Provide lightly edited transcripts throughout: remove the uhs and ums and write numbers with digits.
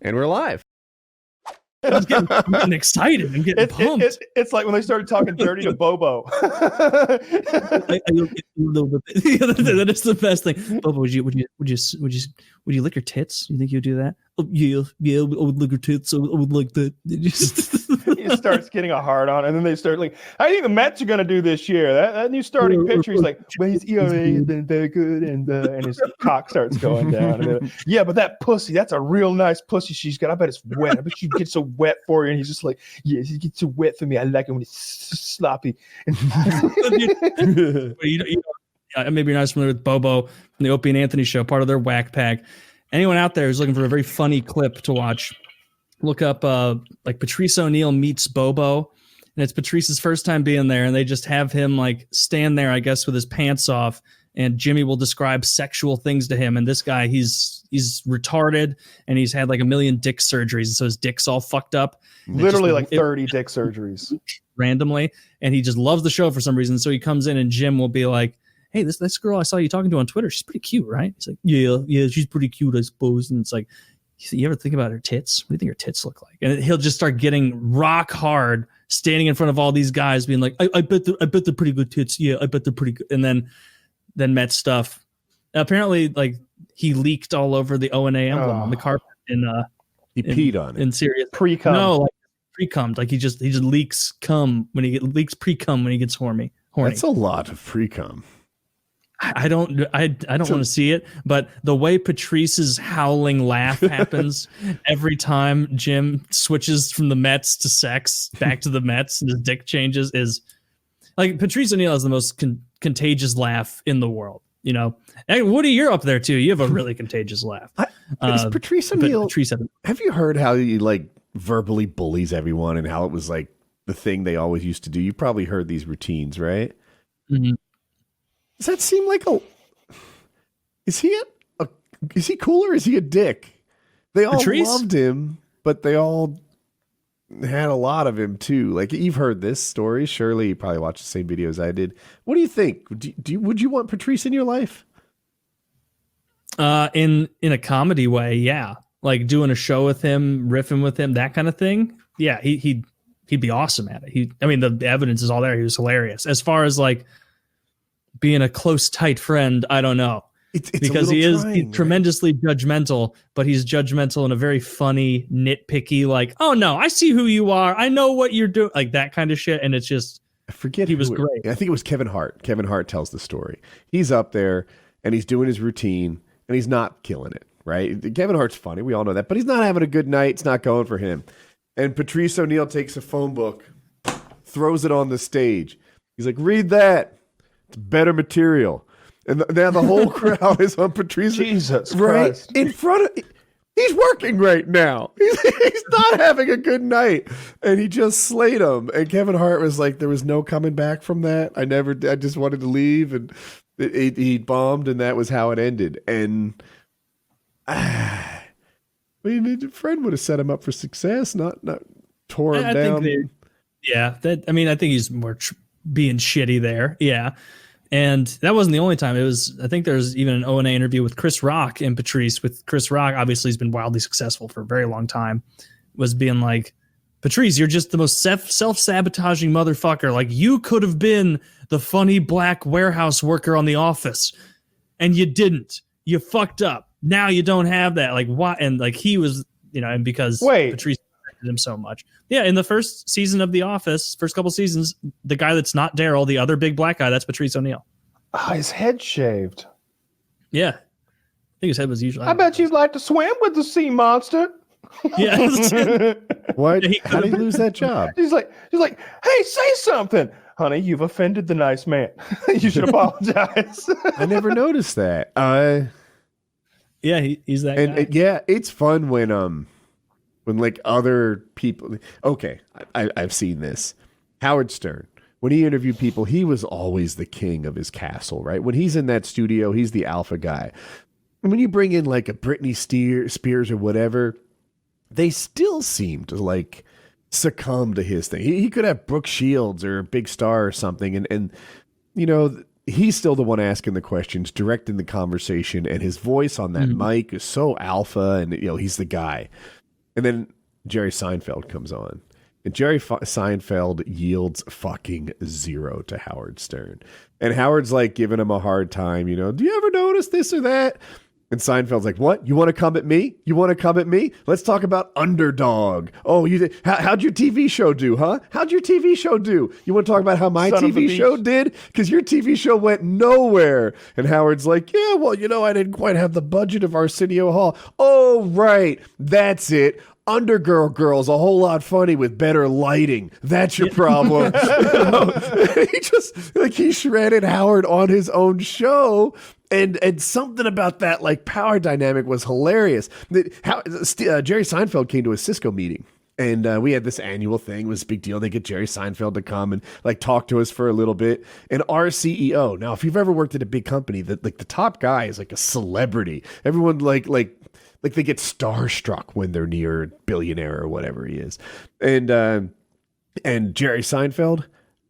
And we're live. I'm getting excited. I'm getting pumped. It's like when they started talking dirty to Bobo. I look a little bit. That is the best thing. Bobo, would you lick your tits? You think you'd do that? Oh, yeah, I would lick your tits. I would like that. He starts getting a hard on, and then they start like, I think the Mets are going to do this year. That new starting pitcher, he's like, well, his ERA has been very good, and his cock starts going down. And yeah, but that pussy, that's a real nice pussy she's got. I bet it's wet. I bet you get so wet for you. And he's just like, yes, it gets so wet for me. I like it when it's sloppy. Maybe you're not familiar with Bobo from the Opie and Anthony show, part of their Whack Pack. Anyone out there who's looking for a very funny clip to watch, look up like Patrice O'Neal meets Bobo, and it's Patrice's first time being there, and they just have him like stand there, I guess, with his pants off, and Jimmy will describe sexual things to him, and this guy, he's retarded, and he's had like 1 million dick surgeries, and so his dick's all fucked up. Literally like 30 dick surgeries. Randomly, and he just loves the show for some reason, so he comes in, and Jim will be like, hey, this girl I saw you talking to on Twitter, she's pretty cute, right? He's like, yeah, she's pretty cute, I suppose. And it's like, you ever think about her tits? What do you think her tits look like? And he'll just start getting rock hard, standing in front of all these guys, being like, I bet they're pretty good tits. Yeah, I bet they're pretty good. And then Met stuff. Apparently, like he leaked all over the O&A emblem on the carpet. He peed on it. In serious pre-cum. No, like pre-cummed. Like he just leaks cum when he leaks pre-cum when he gets horny. That's a lot of pre-cum. I don't want to see it, but the way Patrice's howling laugh happens every time Jim switches from the Mets to sex back to the Mets and his dick changes is like Patrice O'Neal has the most contagious laugh in the world, you know. And Woody, you're up there too. You have a really contagious laugh. Is Patrice O'Neal? Have you heard how he like verbally bullies everyone and how it was like the thing they always used to do? You probably heard these routines, right? Mm-hmm. Does that seem like is he cool or is he a dick? They all Patrice? loved him, but they all had a lot of him too. Like you've heard this story. Surely you probably watched the same videos I did. What do you think? Would you want Patrice in your life? In a comedy way, yeah. Like doing a show with him, riffing with him, that kind of thing. Yeah, he'd be awesome at it. The evidence is all there. He was hilarious. As far as like being a close, tight friend, I don't know. It's because he's tremendously judgmental, but he's judgmental in a very funny, nitpicky, like, oh no, I see who you are. I know what you're doing. Like that kind of shit. And it's just, I forget he was great. I think it was Kevin Hart. Kevin Hart tells the story. He's up there and he's doing his routine and he's not killing it, right? Kevin Hart's funny. We all know that, but he's not having a good night. It's not going for him. And Patrice O'Neal takes a phone book, throws it on the stage. He's like, read that. It's better material. And now the whole crowd is on Patrice. Jesus right Christ. In front of... He's working right now. He's not having a good night. And he just slayed him. And Kevin Hart was like, there was no coming back from that. I just wanted to leave. And he bombed, and that was how it ended. And... Fred would have set him up for success, not tore him down. I think he's more being shitty there. Yeah. And that wasn't the only time. I think there's even an O&A interview with Chris Rock and Patrice. With Chris Rock, obviously he's been wildly successful for a very long time, was being like, Patrice, you're just the most self-sabotaging motherfucker. Like you could have been the funny black warehouse worker on The Office and you didn't. You fucked up. Now you don't have that. Like what? And like he was, and because Patrice affected him so much. Yeah, in the first season of The Office, first couple seasons, the guy that's not Daryl, the other big black guy, that's Patrice O'Neal. His head shaved. Yeah. I think his head was usually. I bet you'd like to swim with the sea monster. Yeah. What? How did he lose that job? He's like, hey, say something. Honey, you've offended the nice man. You should apologize. I never noticed that. Yeah, he's that guy. Yeah, it's fun when like other people. Okay, I've seen this. Howard Stern, when he interviewed people, he was always the king of his castle, right? When he's in that studio, he's the alpha guy. And when you bring in like a Britney Spears or whatever, they still seem to like succumb to his thing. He could have Brooke Shields or Big Star or something, and he's still the one asking the questions, directing the conversation, and his voice on that mic is so alpha, and he's the guy. And then Jerry Seinfeld comes on. And Seinfeld yields fucking zero to Howard Stern. And Howard's like giving him a hard time, you know, do you ever notice this or that? And Seinfeld's like, what? You want to come at me? You want to come at me? Let's talk about Underdog. Oh, how'd your TV show do, huh? How'd your TV show do? You want to talk about how my TV show did? Because your TV show went nowhere. And Howard's like, yeah, well, you know, I didn't quite have the budget of Arsenio Hall. Oh, right. That's it. Undergirl Girl's a whole lot funny with better lighting. That's your problem. He shredded Howard on his own show. And something about that like power dynamic was hilarious. Jerry Seinfeld came to a Cisco meeting, and we had this annual thing. It was a big deal. They get Jerry Seinfeld to come and like talk to us for a little bit. And our CEO, now if you've ever worked at a big company, that like the top guy is like a celebrity. Everyone like they get starstruck when they're near a billionaire or whatever he is. And Jerry Seinfeld,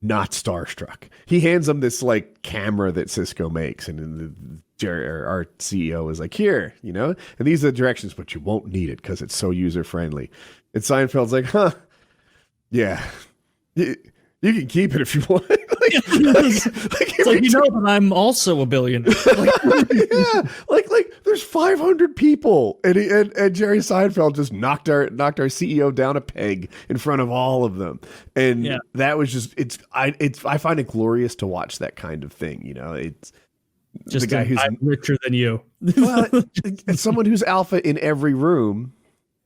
not starstruck. He hands him this like camera that Cisco makes, and Jerry, our CEO, is like, here, you know, and these are the directions, but you won't need it because it's so user friendly. And Seinfeld's like, huh, yeah, you can keep it if you want. It's like, you know that I'm also a billionaire. Like there's 500 people, and Jerry Seinfeld just knocked our CEO down a peg in front of all of them, and that was just I find it glorious to watch that kind of thing. You know, it's just the guy who's richer than you. Well, it's someone who's alpha in every room,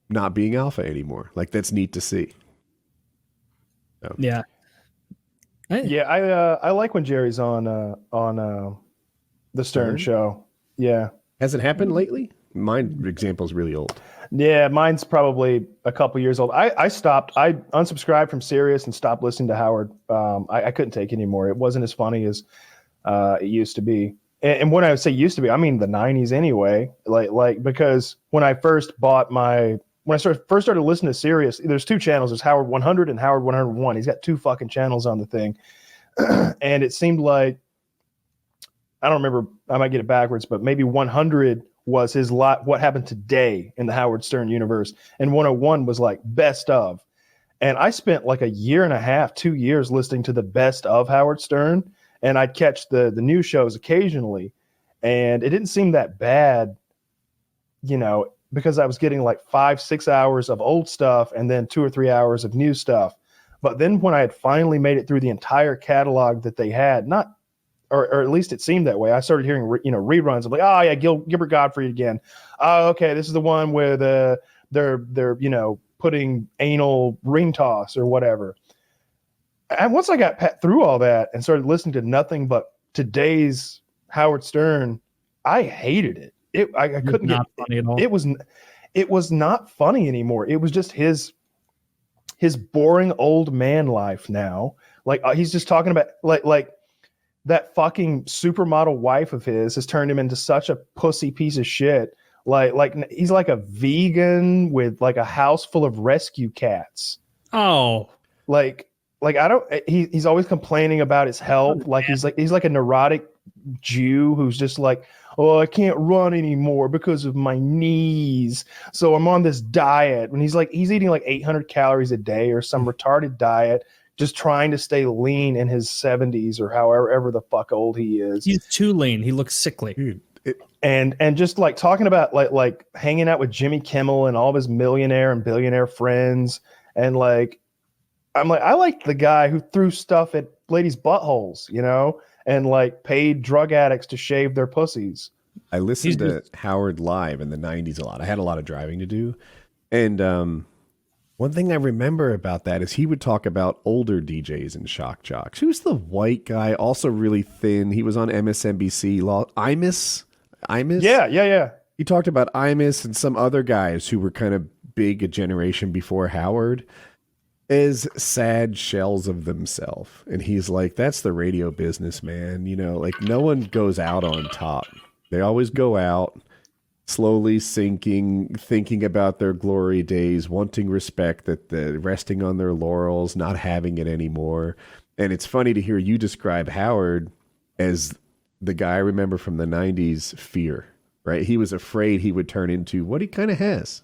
not being alpha anymore. Like that's neat to see. So. Yeah. I like when Jerry's on the Stern show. Yeah. Has it happened lately? Mine example is really old. Yeah, mine's probably a couple years old. I unsubscribed from Sirius and stopped listening to Howard. I couldn't take it anymore. It wasn't as funny as it used to be. And when I say used to be, I mean the 90s anyway. Like because when I first started listening to Sirius, there's two channels. There's Howard 100 and Howard 101. He's got two fucking channels on the thing. And it seemed like, I don't remember, I might get it backwards, but maybe 100 was his what happened today in the Howard Stern universe. And 101 was like best of. And I spent like a year and a half, 2 years listening to the best of Howard Stern. And I'd catch the new shows occasionally. And it didn't seem that bad, you know, because I was getting like 5-6 hours of old stuff and then 2 or 3 hours of new stuff. But then when I had finally made it through the entire catalog that they had, or at least it seemed that way, I started hearing reruns of like, oh yeah, Gilbert Gottfried again. Oh, okay, this is the one where they're putting anal ring toss or whatever. And once I got through all that and started listening to nothing but today's Howard Stern, I hated it. I couldn't get funny at all. It was not funny anymore. It was just his boring old man life now. Like he's just talking about like that fucking supermodel wife of his has turned him into such a pussy piece of shit. Like he's like a vegan with like a house full of rescue cats. Oh, like I don't. He's always complaining about his health. Like he's like a neurotic Jew who's just like, oh, I can't run anymore because of my knees. So I'm on this diet. And he's eating like 800 calories a day or some retarded diet, just trying to stay lean in his 70s or however the fuck old he is. He's too lean. He looks sickly. Dude, and just like talking about like hanging out with Jimmy Kimmel and all of his millionaire and billionaire friends. And like, I'm like, I like the guy who threw stuff at ladies' buttholes, you know? And like paid drug addicts to shave their pussies. I listened to Howard live in the 90s a lot. I had a lot of driving to do. And one thing I remember about that is he would talk about older DJs and shock jocks. Who's the white guy, also really thin? He was on MSNBC. Imus? Yeah. He talked about Imus and some other guys who were kind of big a generation before Howard as sad shells of themselves. And he's like, that's the radio business, man. You know, like no one goes out on top. They always go out slowly sinking, thinking about their glory days, wanting respect, resting on their laurels, not having it anymore. And it's funny to hear you describe Howard as the guy I remember from the 90s, Fear, right? He was afraid he would turn into what he kind of has.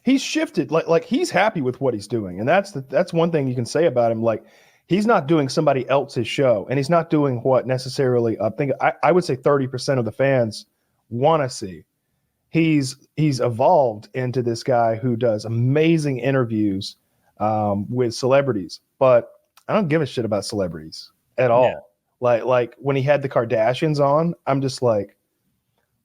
he's shifted. Like he's happy with what he's doing, and that's one thing you can say about him. Like he's not doing somebody else's show, and he's not doing what necessarily I would say 30% of the fans want to see. He's evolved into this guy who does amazing interviews with celebrities, but I don't give a shit about celebrities at all. Yeah. Like when he had the Kardashians on, I'm just like,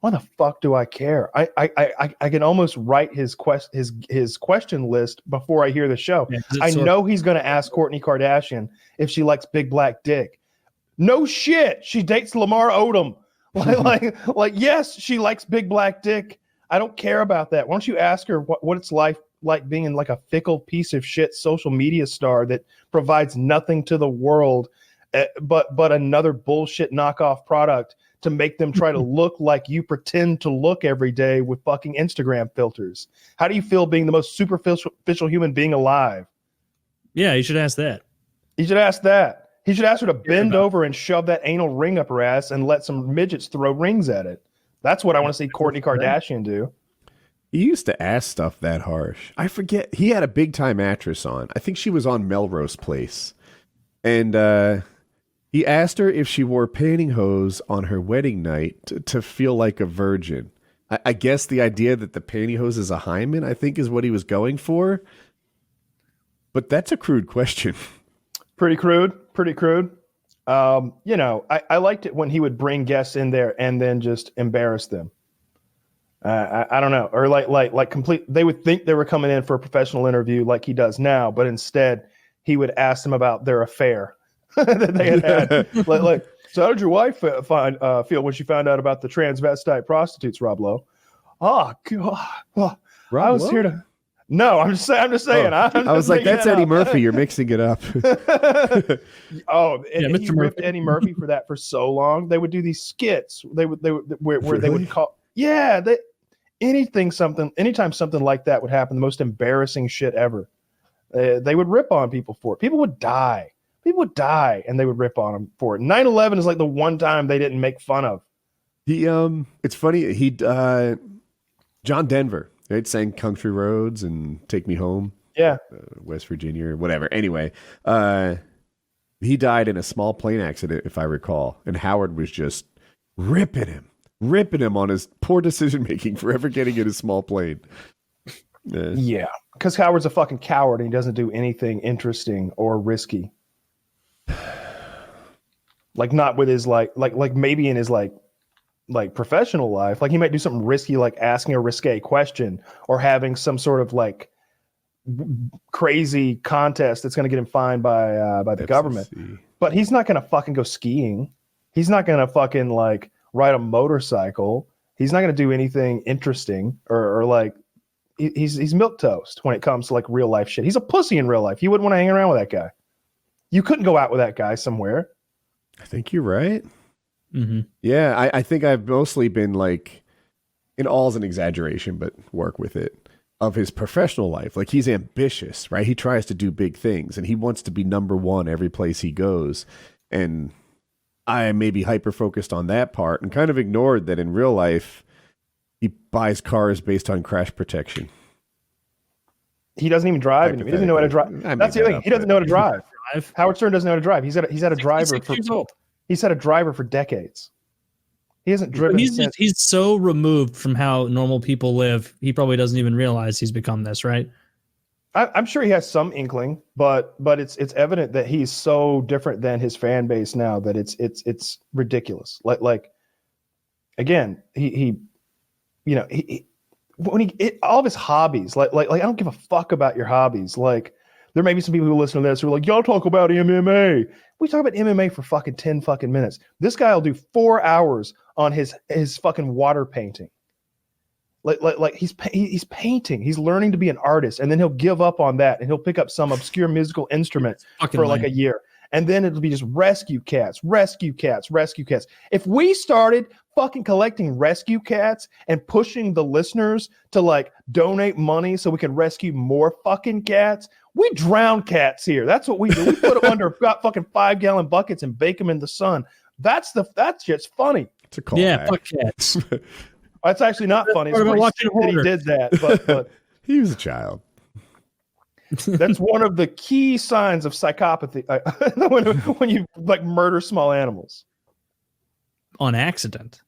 why the fuck do I care? I can almost write his question list before I hear the show. Yeah, I know he's going to ask Kourtney Kardashian if she likes big black dick. No shit, she dates Lamar Odom. like yes, she likes big black dick. I don't care about that. Why don't you ask her what it's like being like a fickle piece of shit social media star that provides nothing to the world, but another bullshit knockoff product to make them try to look like you pretend to look every day with fucking Instagram filters. How do you feel being the most superficial human being alive? Yeah, you should ask that. He should ask that. He should ask her to bend over and shove that anal ring up her ass and let some midgets throw rings at it. That's what I want to see Kourtney Kardashian do. He used to ask stuff that harsh. I forget. He had a big time actress on. I think she was on Melrose Place. And he asked her if she wore pantyhose on her wedding night to feel like a virgin. I guess the idea that the pantyhose is a hymen, I think, is what he was going for. But that's a crude question. Pretty crude. I liked it when he would bring guests in there and then just embarrass them. I don't know, or like complete. They would think they were coming in for a professional interview like he does now, but instead he would ask them about their affair that they had. like, so how did your wife feel when she found out about the transvestite prostitutes, Rob Lowe? Oh, God. I was here to. No, I'm just saying. I was like, that's Eddie Murphy. You're mixing it up. Mr. He ripped Eddie Murphy for that for so long. They would do these skits. They would they would call. Yeah, anytime something like that would happen, the most embarrassing shit ever. They would rip on people for it. People would die, and they would rip on them for it. 9/11 is like the one time they didn't make fun of. It's funny. John Denver, right, sang Country Roads and Take Me Home. Yeah, West Virginia or whatever. Anyway, he died in a small plane accident, if I recall, and Howard was just ripping him on his poor decision making for ever getting in a small plane. Yeah, because Howard's a fucking coward and he doesn't do anything interesting or risky. Like not with his like maybe in his like professional life, like he might do something risky, like asking a risque question or having some sort of like crazy contest that's going to get him fined by the government. But he's not going to fucking go skiing. He's not going to fucking like ride a motorcycle. He's not going to do anything interesting or like he's milquetoast when it comes to like real life shit. He's a pussy in real life. You wouldn't want to hang around with that guy. You couldn't go out with that guy somewhere. I think you're right. Mm-hmm. Yeah, I think I've mostly been like, in all's an exaggeration, but work with it, of his professional life. Like he's ambitious, right? He tries to do big things and he wants to be number one every place he goes. And I may be hyper-focused on that part and kind of ignored that in real life, he buys cars based on crash protection. He doesn't even drive. He doesn't know how to drive. That's the thing. He doesn't know how to drive. Howard Stern doesn't know how to drive. He's had a driver for years old. He's had a driver for decades. He hasn't driven. He's so removed from how normal people live. He probably doesn't even realize he's become this, right? I'm sure he has some inkling, but it's evident that he's so different than his fan base now that it's ridiculous. Like again, he all of his hobbies, like I don't give a fuck about your hobbies. Like there may be some people who listen to this who are like, y'all talk about MMA. We talk about MMA for fucking 10 fucking minutes. This guy will do 4 hours on his fucking water painting. Like he's painting. He's learning to be an artist, and then he'll give up on that, and he'll pick up some obscure musical instrument for like a year, and then it'll be just rescue cats. If we started fucking collecting rescue cats and pushing the listeners to like donate money so we can rescue more fucking cats, we drown cats here. That's what we do. We put them under fucking 5-gallon buckets and bake them in the sun. That's just funny. It's a call. Yeah, fuck cats. That's actually not funny. It's pretty sick that he did that, but He was a child. That's one of the key signs of psychopathy when you like murder small animals On accident.